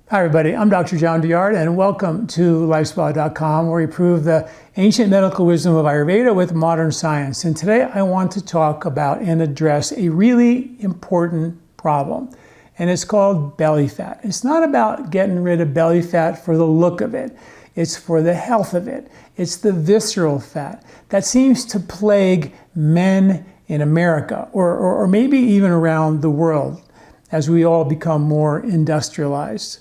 Hi everybody, I'm Dr. John Douillard and welcome to LifeSpa.com, where we prove the ancient medical wisdom of Ayurveda with modern science. And today I want to talk about and address a really important problem, and it's called belly fat. It's not about getting rid of belly fat for the look of it. It's for the health of it. It's the visceral fat that seems to plague men in America or maybe even around the world as we all become more industrialized.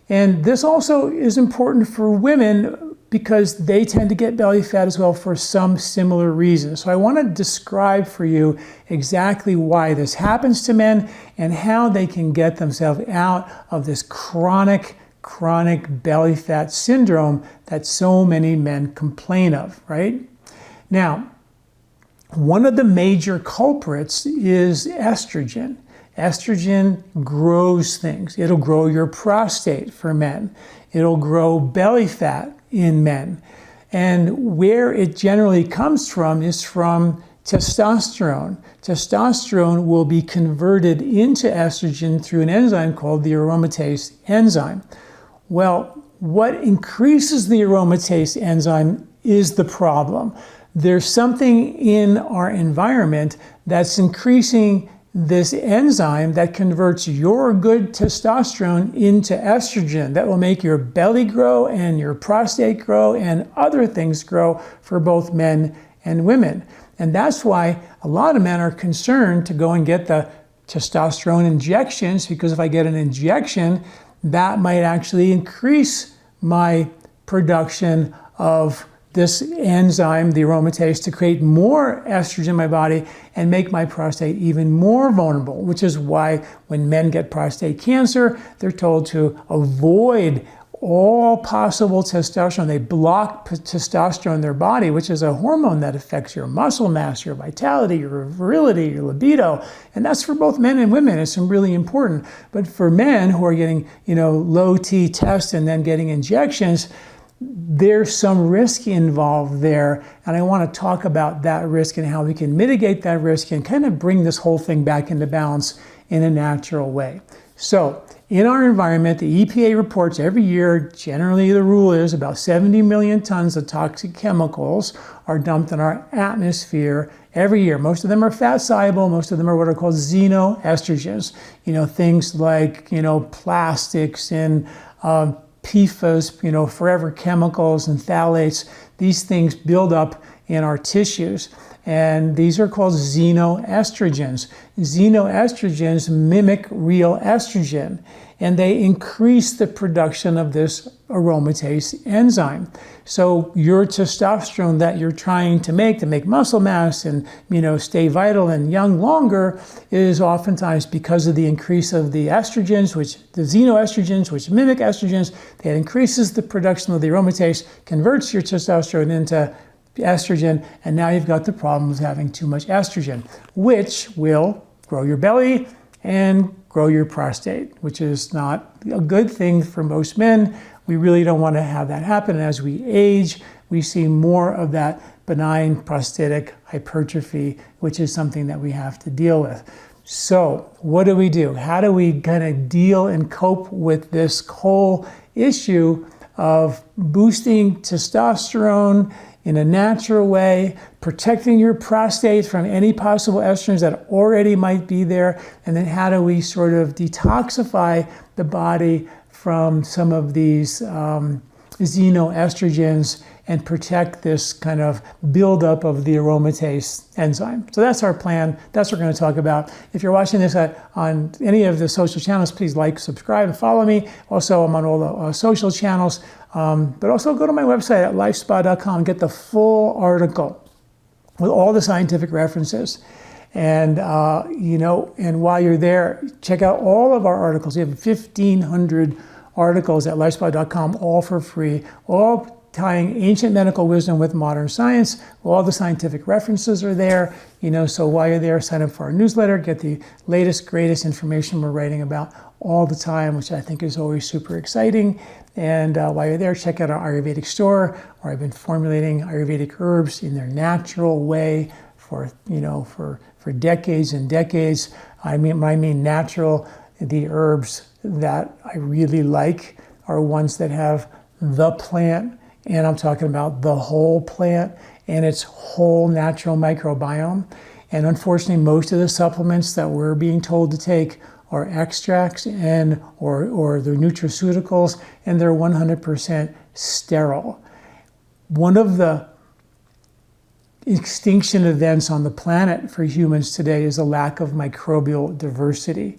And this also is important for women because they tend to get belly fat as well for some similar reasons. So I want to describe for you exactly why this happens to men and how they can get themselves out of this chronic belly fat syndrome that so many men complain of, right? Now, one of the major culprits is estrogen. Estrogen grows things. It'll grow your prostate for men. It'll grow belly fat in men. And where it generally comes from is from testosterone. Testosterone will be converted into estrogen through an enzyme called the aromatase enzyme. Well, what increases the aromatase enzyme is the problem. There's something in our environment that's increasing this enzyme that converts your good testosterone into estrogen that will make your belly grow and your prostate grow and other things grow for both men and women. And that's why a lot of men are concerned to go and get the testosterone injections, because if I get an injection, that might actually increase my production of this enzyme, the aromatase, to create more estrogen in my body and make my prostate even more vulnerable, which is why when men get prostate cancer, they're told to avoid all possible testosterone. They block testosterone in their body, which is a hormone that affects your muscle mass, your vitality, your virility, your libido. And that's for both men and women. It's really important. But for men who are getting, low T test and then getting injections, there's some risk involved there, and I want to talk about that risk and how we can mitigate that risk and kind of bring this whole thing back into balance in a natural way. So, in our environment, the EPA reports every year, generally the rule is about 70 million tons of toxic chemicals are dumped in our atmosphere every year. Most of them are fat soluble, most of them are what are called xenoestrogens. Things like, plastics and PFAS, forever chemicals and phthalates. These things build up in our tissues, and these are called xenoestrogens. Xenoestrogens mimic real estrogen, and they increase the production of this aromatase enzyme. So your testosterone that you're trying to make muscle mass and stay vital and young longer is oftentimes because of the increase of the estrogens, the xenoestrogens, which mimic estrogens. That increases the production of the aromatase, converts your testosterone into estrogen, and now you've got the problem of having too much estrogen, which will grow your belly and grow your prostate, which is not a good thing for most men. We really don't want to have that happen. And as we age, we see more of that benign prostatic hypertrophy, which is something that we have to deal with. So what do we do? How do we kind of deal and cope with this whole issue of boosting testosterone in a natural way, protecting your prostate from any possible estrogens that already might be there, and then how do we sort of detoxify the body from some of these xenoestrogens and protect this kind of buildup of the aromatase enzyme. So that's our plan. That's what we're going to talk about. If you're watching this on any of the social channels, please like, subscribe, and follow me. Also, I'm on all the social channels. But also go to my website at LifeSpa.com and get the full article with all the scientific references. And, and while you're there, check out all of our articles. We have 1,500 articles at LifeSpa.com, all for free, all tying ancient medical wisdom with modern science. All the scientific references are there. So while you're there, sign up for our newsletter, get the latest, greatest information we're writing about all the time, which I think is always super exciting. And while you're there, check out our Ayurvedic store, where I've been formulating Ayurvedic herbs in their natural way for decades and decades. I mean natural the herbs that I really like are ones that have the plant, and I'm talking about the whole plant and its whole natural microbiome. And unfortunately, most of the supplements that we're being told to take are extracts and or they're nutraceuticals, and they're 100% sterile. One of the extinction events on the planet for humans today is a lack of microbial diversity.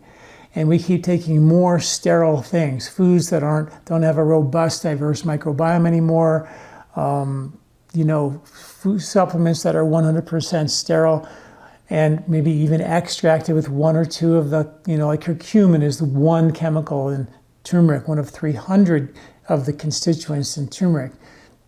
And we keep taking more sterile things, foods that don't have a robust, diverse microbiome anymore, food supplements that are 100% sterile and maybe even extracted with one or two of the, like curcumin is the one chemical in turmeric, one of 300 of the constituents in turmeric,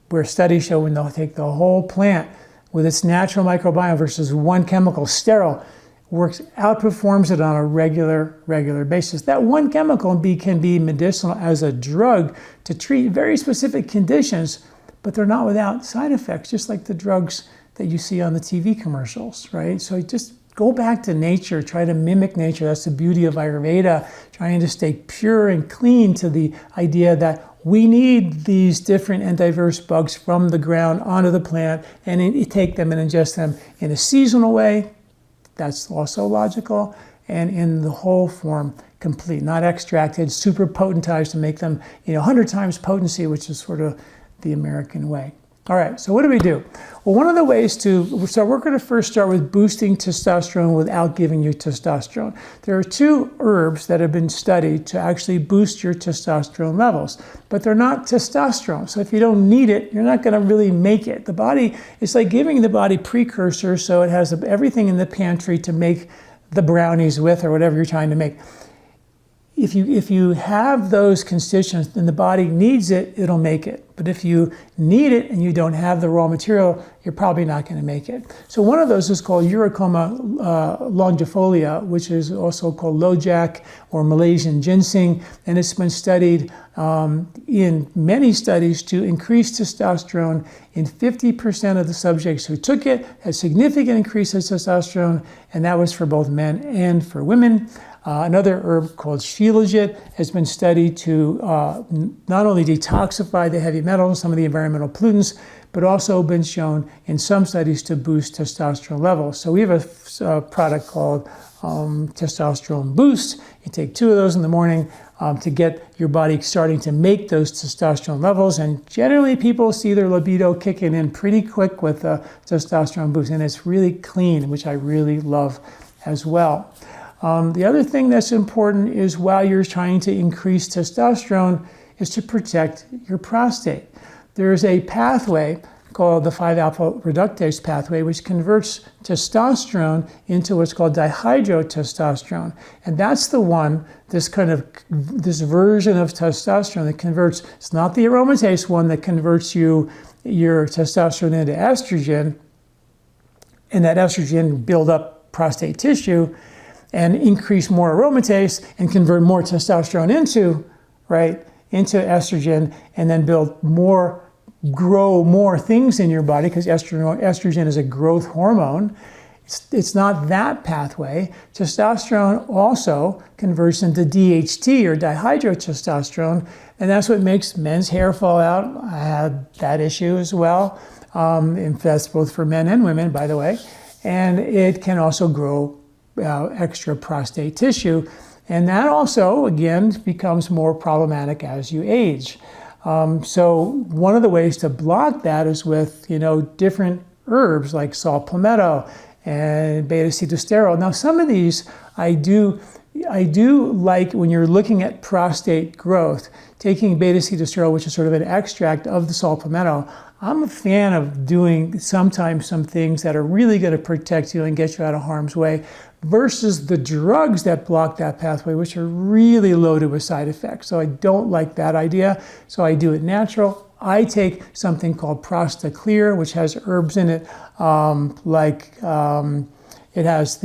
where studies show when they'll take the whole plant with its natural microbiome versus one chemical, sterile, outperforms it on a regular basis. That one chemical can be medicinal as a drug to treat very specific conditions, but they're not without side effects, just like the drugs that you see on the TV commercials, right? So just go back to nature, try to mimic nature. That's the beauty of Ayurveda, trying to stay pure and clean to the idea that we need these different and diverse bugs from the ground onto the plant and take them and ingest them in a seasonal way. That's also logical. And in the whole form, complete, not extracted, super potentized to make them 100 times potency, which is sort of the American way. All right, so what do we do? Well, one of the ways so we're going to first start with boosting testosterone without giving you testosterone. There are two herbs that have been studied to actually boost your testosterone levels, but they're not testosterone. So if you don't need it, you're not going to really make it. The body, it's like giving the body precursors, so it has everything in the pantry to make the brownies with or whatever you're trying to make. If you have those constituents and the body needs it, it'll make it. But if you need it and you don't have the raw material, you're probably not going to make it. So one of those is called Uricoma longifolia, which is also called Lojak or Malaysian ginseng. And it's been studied in many studies to increase testosterone in 50% of the subjects who took it, had significant increases in testosterone, and that was for both men and for women. Another herb called shilajit has been studied to not only detoxify the heavy metals, some of the environmental pollutants, but also been shown in some studies to boost testosterone levels. So we have a product called Testosterone Boost. You take 2 of those in the morning to get your body starting to make those testosterone levels. And generally people see their libido kicking in pretty quick with the testosterone boost. And it's really clean, which I really love as well. The other thing that's important is while you're trying to increase testosterone is to protect your prostate. There's a pathway called the 5-alpha reductase pathway, which converts testosterone into what's called dihydrotestosterone. And that's the one, this version of testosterone that converts, it's not the aromatase one that converts your testosterone into estrogen, and that estrogen build up prostate tissue and increase more aromatase and convert more testosterone into estrogen, and then grow more things in your body, because estrogen is a growth hormone. It's not that pathway. Testosterone also converts into DHT or dihydrotestosterone, and that's what makes men's hair fall out. I had that issue as well. And that's both for men and women, by the way. And it can also grow extra prostate tissue. And that also, again, becomes more problematic as you age. So one of the ways to block that is with, different herbs like saw palmetto and beta-cetosterol. Now, some of these I do like when you're looking at prostate growth, taking beta-cetosterol, which is sort of an extract of the saw palmetto. I'm a fan of doing sometimes some things that are really going to protect you and get you out of harm's way versus the drugs that block that pathway, which are really loaded with side effects. So I don't like that idea. So I do it natural. I take something called Prosta Clear, which has herbs in it, it has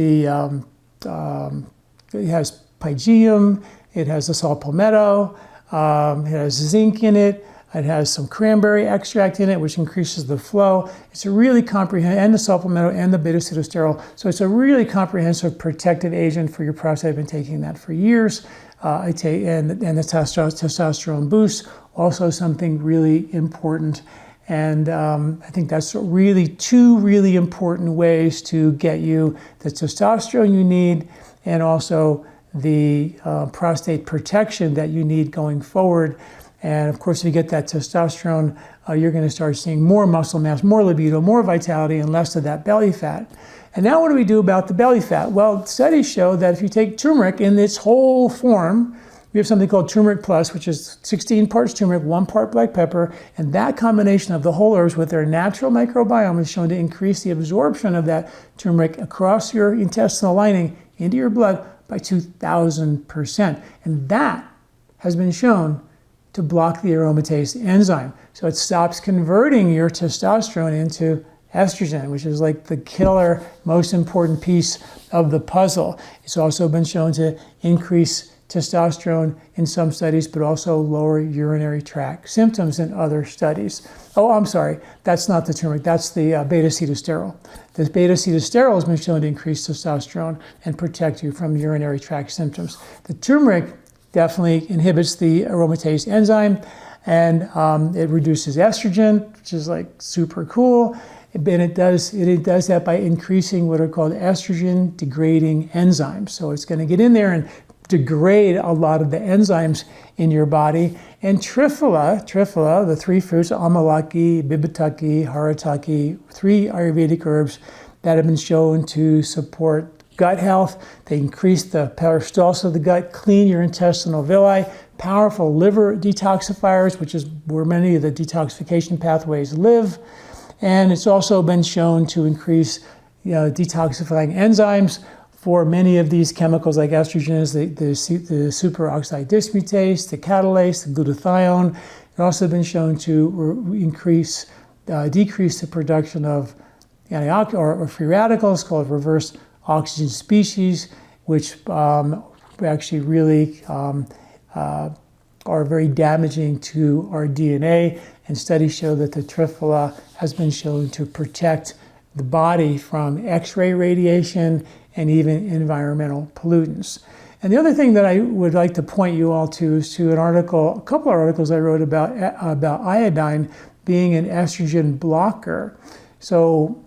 it has pygeum, it has the saw palmetto, it has zinc in it. It has some cranberry extract in it, which increases the flow. It's a really comprehensive, and the supplemental and the beta-sitosterol. So it's a really comprehensive protective agent for your prostate. I've been taking that for years. I take and the testosterone boost, also something really important. And I think that's really two really important ways to get you the testosterone you need and also the prostate protection that you need going forward. And of course, if you get that testosterone, you're going to start seeing more muscle mass, more libido, more vitality, and less of that belly fat. And now what do we do about the belly fat? Well, studies show that if you take turmeric in its whole form, we have something called turmeric plus, which is 16 parts turmeric, 1 part black pepper, and that combination of the whole herbs with their natural microbiome is shown to increase the absorption of that turmeric across your intestinal lining into your blood by 2,000%. And that has been shown to block the aromatase enzyme. So it stops converting your testosterone into estrogen, which is like the killer, most important piece of the puzzle. It's also been shown to increase testosterone in some studies, but also lower urinary tract symptoms in other studies. Oh, I'm sorry, that's not the turmeric, that's the beta-sitosterol. The beta-sitosterol has been shown to increase testosterone and protect you from urinary tract symptoms. The turmeric definitely inhibits the aromatase enzyme, and it reduces estrogen, which is like super cool. And it does that by increasing what are called estrogen degrading enzymes. So it's going to get in there and degrade a lot of the enzymes in your body. And triphala, the three fruits, amalaki, bibitaki, harataki, 3 Ayurvedic herbs that have been shown to support gut health. They increase the peristalsis of the gut, clean your intestinal villi, powerful liver detoxifiers, which is where many of the detoxification pathways live. And it's also been shown to increase detoxifying enzymes for many of these chemicals like estrogens, the superoxide dismutase, the catalase, the glutathione. It's also been shown to decrease the production of or free radicals called reverse oxygen species, which actually really are very damaging to our DNA. And studies show that the triphala has been shown to protect the body from X-ray radiation and even environmental pollutants. And the other thing that I would like to point you all to is to a couple of articles I wrote about iodine being an estrogen blocker. So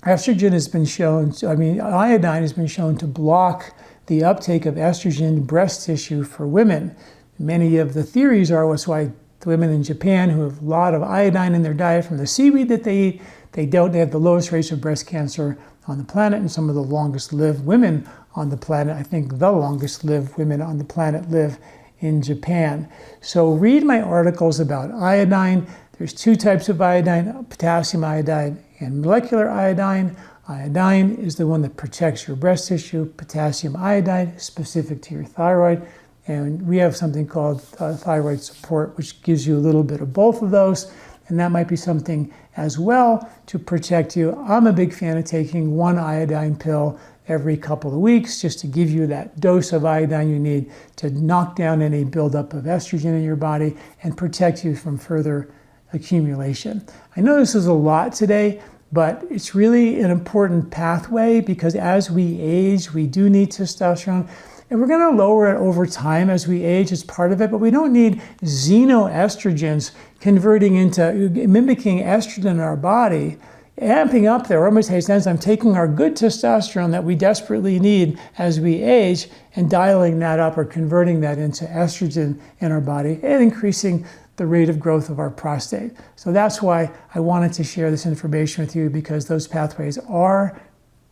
iodine has been shown to block the uptake of estrogen breast tissue for women. Many of the theories are that's why the women in Japan who have a lot of iodine in their diet from the seaweed that they eat, they have the lowest rates of breast cancer on the planet, and some of the longest lived women on the planet. I think the longest lived women on the planet live in Japan. So read my articles about iodine. There's 2 types of iodine, potassium iodide and molecular iodine. Iodine is the one that protects your breast tissue. Potassium iodide is specific to your thyroid. And we have something called thyroid support, which gives you a little bit of both of those. And that might be something as well to protect you. I'm a big fan of taking 1 iodine pill every couple of weeks just to give you that dose of iodine you need to knock down any buildup of estrogen in your body and protect you from further accumulation. I know this is a lot today, but it's really an important pathway because as we age, we do need testosterone. And we're going to lower it over time as we age as part of it, but we don't need xenoestrogens converting into mimicking estrogen in our body, amping up the aromatase enzyme, taking our good testosterone that we desperately need as we age and dialing that up or converting that into estrogen in our body and increasing the rate of growth of our prostate. So that's why I wanted to share this information with you, because those pathways are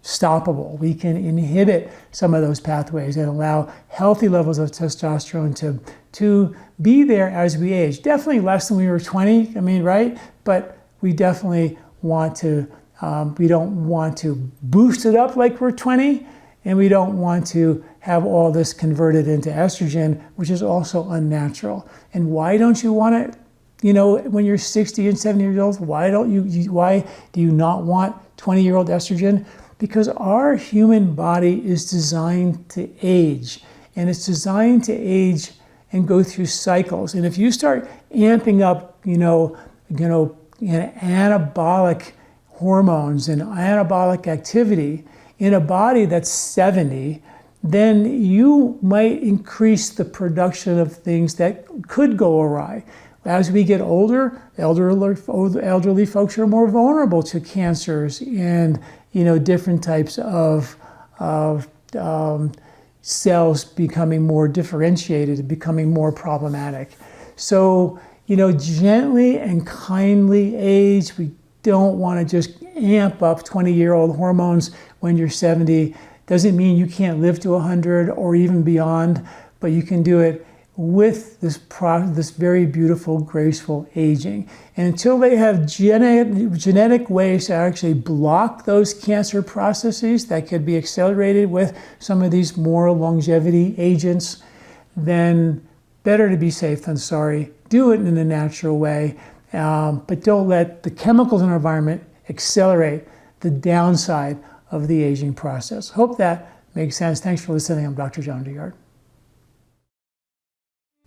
stoppable. We can inhibit some of those pathways and allow healthy levels of testosterone to be there as we age. Definitely less than we were 20, right? But we definitely want to, we don't want to boost it up like we're 20, and we don't want to have all this converted into estrogen, which is also unnatural. And why don't you want it, when you're 60 and 70 years old? Why do you not want 20-year-old estrogen? Because our human body is designed to age, and it's designed to age and go through cycles. And if you start amping up anabolic hormones and anabolic activity in a body that's 70, then you might increase the production of things that could go awry. As we get older, elderly folks are more vulnerable to cancers and different types of cells becoming more differentiated, becoming more problematic. So, gently and kindly age. We don't want to just amp up 20-year-old hormones when you're 70. Doesn't mean you can't live to 100 or even beyond, but you can do it with this very beautiful, graceful aging. And until they have genetic ways to actually block those cancer processes that could be accelerated with some of these more longevity agents, then better to be safe than sorry. Do it in a natural way, but don't let the chemicals in our environment accelerate the downside of the aging process. Hope that makes sense. Thanks for listening. I'm Dr. John Douillard.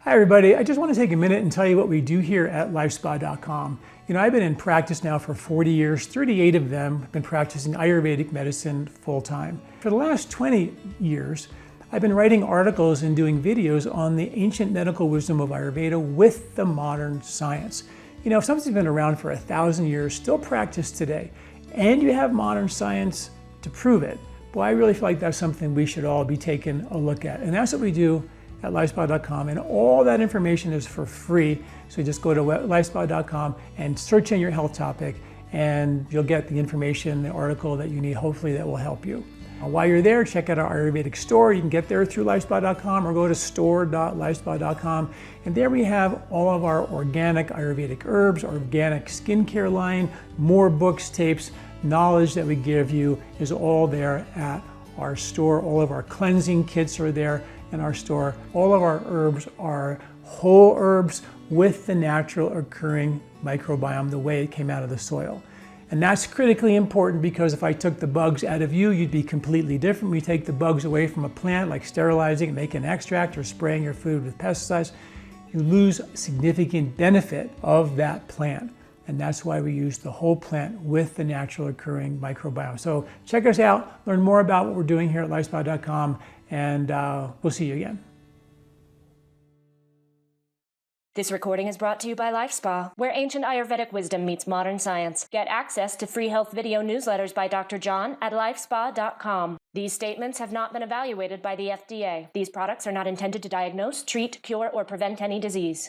Hi everybody, I just want to take a minute and tell you what we do here at LifeSpa.com. I've been in practice now for 40 years, 38 of them have been practicing Ayurvedic medicine full-time. For the last 20 years, I've been writing articles and doing videos on the ancient medical wisdom of Ayurveda with the modern science. If something's been around for 1,000 years, still practiced today, and you have modern science to prove it, I really feel like that's something we should all be taking a look at. And that's what we do at LifeSpa.com, and all that information is for free. So just go to LifeSpa.com and search in your health topic, and you'll get the information, the article that you need, hopefully that will help you. While you're there, check out our Ayurvedic store. You can get there through LifeSpa.com or go to store.lifespa.com. And there we have all of our organic Ayurvedic herbs, organic skincare line, more books, tapes, knowledge that we give you is all there at our store. All of our cleansing kits are there in our store. All of our herbs are whole herbs with the natural occurring microbiome, the way it came out of the soil. And that's critically important, because if I took the bugs out of you, you'd be completely different. We take the bugs away from a plant, like sterilizing and making an extract or spraying your food with pesticides, you lose significant benefit of that plant. And that's why we use the whole plant with the natural occurring microbiome. So check us out, learn more about what we're doing here at LifeSpa.com, and we'll see you again. This recording is brought to you by LifeSpa, where ancient Ayurvedic wisdom meets modern science. Get access to free health video newsletters by Dr. John at LifeSpa.com. These statements have not been evaluated by the FDA. These products are not intended to diagnose, treat, cure, or prevent any disease.